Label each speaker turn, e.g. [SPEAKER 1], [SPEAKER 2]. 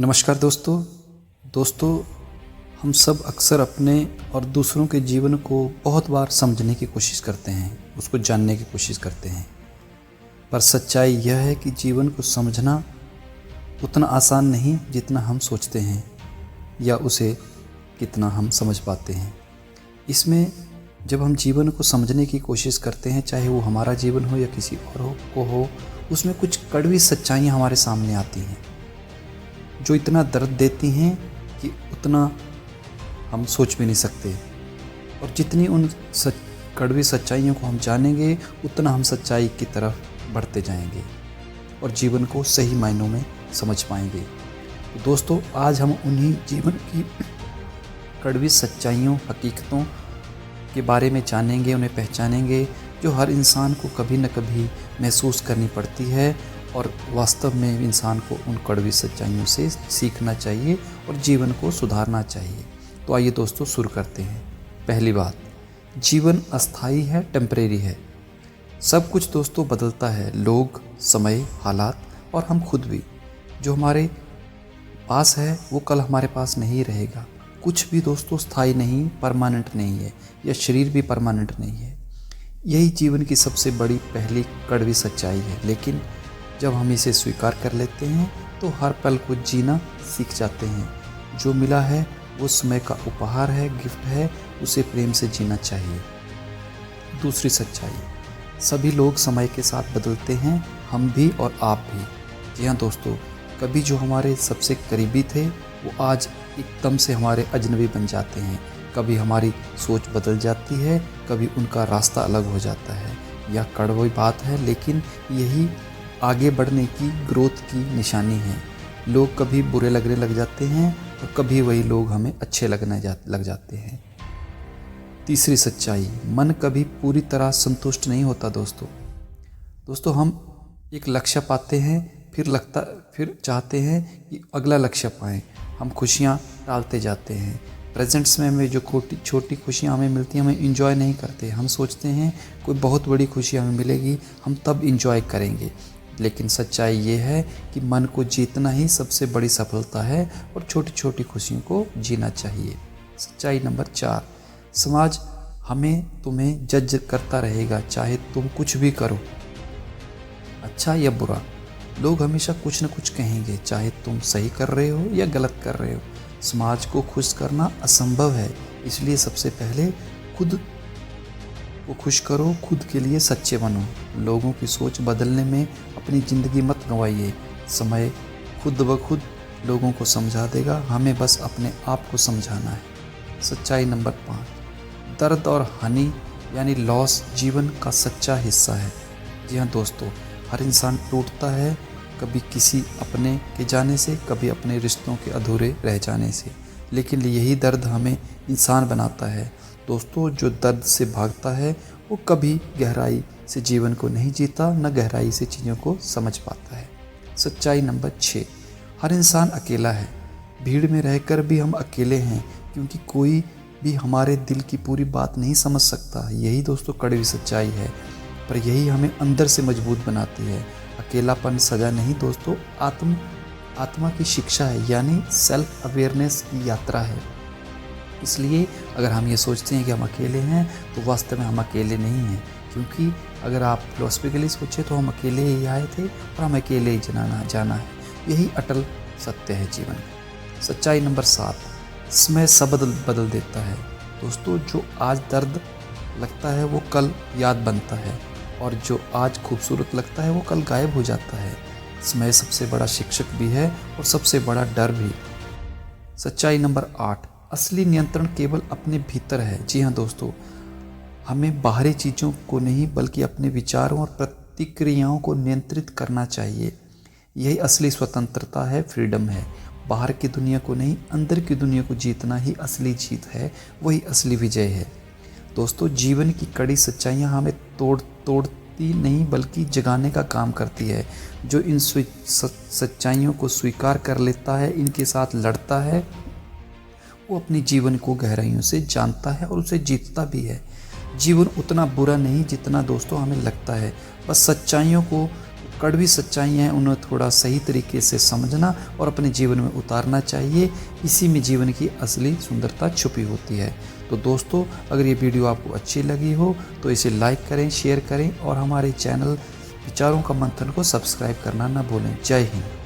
[SPEAKER 1] नमस्कार दोस्तों हम सब अक्सर अपने और दूसरों के जीवन को बहुत बार समझने की कोशिश करते हैं, उसको जानने की कोशिश करते हैं। पर सच्चाई यह है कि जीवन को समझना उतना आसान नहीं जितना हम सोचते हैं या उसे कितना हम समझ पाते हैं। इसमें जब हम जीवन को समझने की कोशिश करते हैं, चाहे वो हमारा जीवन हो या किसी और को हो, उसमें कुछ कड़वी सच्चाइयाँ हमारे सामने आती हैं जो इतना दर्द देती हैं कि उतना हम सोच भी नहीं सकते। और जितनी उन कड़वी सच्चाइयों को हम जानेंगे, उतना हम सच्चाई की तरफ बढ़ते जाएंगे और जीवन को सही मायनों में समझ पाएंगे। तो दोस्तों, आज हम उन्हीं जीवन की कड़वी सच्चाइयों, हकीकतों के बारे में जानेंगे, उन्हें पहचानेंगे, जो हर इंसान को कभी न कभी महसूस करनी पड़ती है और वास्तव में इंसान को उन कड़वी सच्चाइयों से सीखना चाहिए और जीवन को सुधारना चाहिए। तो आइए दोस्तों, शुरू करते हैं। पहली बात, जीवन अस्थाई है, टेम्परेरी है। सब कुछ दोस्तों बदलता है, लोग, समय, हालात और हम खुद भी। जो हमारे पास है वो कल हमारे पास नहीं रहेगा। कुछ भी दोस्तों स्थायी नहीं, परमानेंट नहीं है, या शरीर भी परमानेंट नहीं है। यही जीवन की सबसे बड़ी पहली कड़वी सच्चाई है। लेकिन जब हम इसे स्वीकार कर लेते हैं तो हर पल को जीना सीख जाते हैं। जो मिला है वो समय का उपहार है, गिफ्ट है, उसे प्रेम से जीना चाहिए। दूसरी सच्चाई, सभी लोग समय के साथ बदलते हैं, हम भी और आप भी। जी हाँ दोस्तों, कभी जो हमारे सबसे करीबी थे वो आज एकदम से हमारे अजनबी बन जाते हैं। कभी हमारी सोच बदल जाती है, कभी उनका रास्ता अलग हो जाता है। यह कड़वी बात है, लेकिन यही आगे बढ़ने की, ग्रोथ की निशानी है। लोग कभी बुरे लगने लग जाते हैं और कभी वही लोग हमें अच्छे लग जाते हैं। तीसरी सच्चाई, मन कभी पूरी तरह संतुष्ट नहीं होता दोस्तों हम एक लक्ष्य पाते हैं, फिर चाहते हैं कि अगला लक्ष्य पाएं। हम खुशियां टालते जाते हैं। प्रेजेंट्स में हमें जो छोटी खुशियां हमें मिलती हैं, हमें इंजॉय नहीं करते। हम सोचते हैं कोई बहुत बड़ी खुशी हमें मिलेगी, हम तब इंजॉय करेंगे। लेकिन सच्चाई ये है कि मन को जीतना ही सबसे बड़ी सफलता है और छोटी छोटी खुशियों को जीना चाहिए। सच्चाई नंबर 4, समाज हमें तुम्हें जज करता रहेगा, चाहे तुम कुछ भी करो, अच्छा या बुरा। लोग हमेशा कुछ न कुछ कहेंगे, चाहे तुम सही कर रहे हो या गलत कर रहे हो। समाज को खुश करना असंभव है, इसलिए सबसे पहले खुद को खुश करो, खुद के लिए सच्चे बनो। लोगों की सोच बदलने में अपनी ज़िंदगी मत गंवाइए। समय खुद ब खुद लोगों को समझा देगा, हमें बस अपने आप को समझाना है। सच्चाई नंबर 5, दर्द और हानि यानी लॉस जीवन का सच्चा हिस्सा है। जी हाँ दोस्तों, हर इंसान टूटता है, कभी किसी अपने के जाने से, कभी अपने रिश्तों के अधूरे रह जाने से। लेकिन यही दर्द हमें इंसान बनाता है दोस्तों। जो दर्द से भागता है वो कभी गहराई से जीवन को नहीं जीता, न गहराई से चीज़ों को समझ पाता है। सच्चाई नंबर 6, हर इंसान अकेला है। भीड़ में रहकर भी हम अकेले हैं, क्योंकि कोई भी हमारे दिल की पूरी बात नहीं समझ सकता। यही दोस्तों कड़वी सच्चाई है, पर यही हमें अंदर से मजबूत बनाती है। अकेलापन सजा नहीं दोस्तों, आत्मा की शिक्षा है, यानी सेल्फ अवेयरनेस की यात्रा है। इसलिए अगर हम ये सोचते हैं कि हम अकेले हैं, तो वास्तव में हम अकेले नहीं हैं। क्योंकि अगर आप फिलोसफिकली सोचें तो हम अकेले ही आए थे और हम अकेले ही जाना है। यही अटल सत्य है जीवन में। सच्चाई नंबर 7, समय सब बदल देता है दोस्तों। जो आज दर्द लगता है वो कल याद बनता है, और जो आज खूबसूरत लगता है वो कल गायब हो जाता है। समय सबसे बड़ा शिक्षक भी है और सबसे बड़ा डर भी। सच्चाई नंबर 8, असली नियंत्रण केवल अपने भीतर है। जी हाँ दोस्तों, हमें बाहरी चीज़ों को नहीं बल्कि अपने विचारों और प्रतिक्रियाओं को नियंत्रित करना चाहिए। यही असली स्वतंत्रता है, फ्रीडम है। बाहर की दुनिया को नहीं, अंदर की दुनिया को जीतना ही असली जीत है, वही असली विजय है। दोस्तों, जीवन की कड़ी सच्चाइयाँ हमें तोड़ती नहीं बल्कि जगाने का काम करती है। जो इन सच्चाइयों को स्वीकार कर लेता है, इनके साथ लड़ता है, वो अपने जीवन को गहराइयों से जानता है और उसे जीतता भी है। जीवन उतना बुरा नहीं जितना दोस्तों हमें लगता है। बस सच्चाइयों को कड़वी सच्चाइयाँ हैं उन्हें थोड़ा सही तरीके से समझना और अपने जीवन में उतारना चाहिए। इसी में जीवन की असली सुंदरता छुपी होती है। तो दोस्तों, अगर ये वीडियो आपको अच्छी लगी हो तो इसे लाइक करें, शेयर करें और हमारे चैनल विचारों का मंथन को सब्सक्राइब करना ना भूलें। जय हिंद।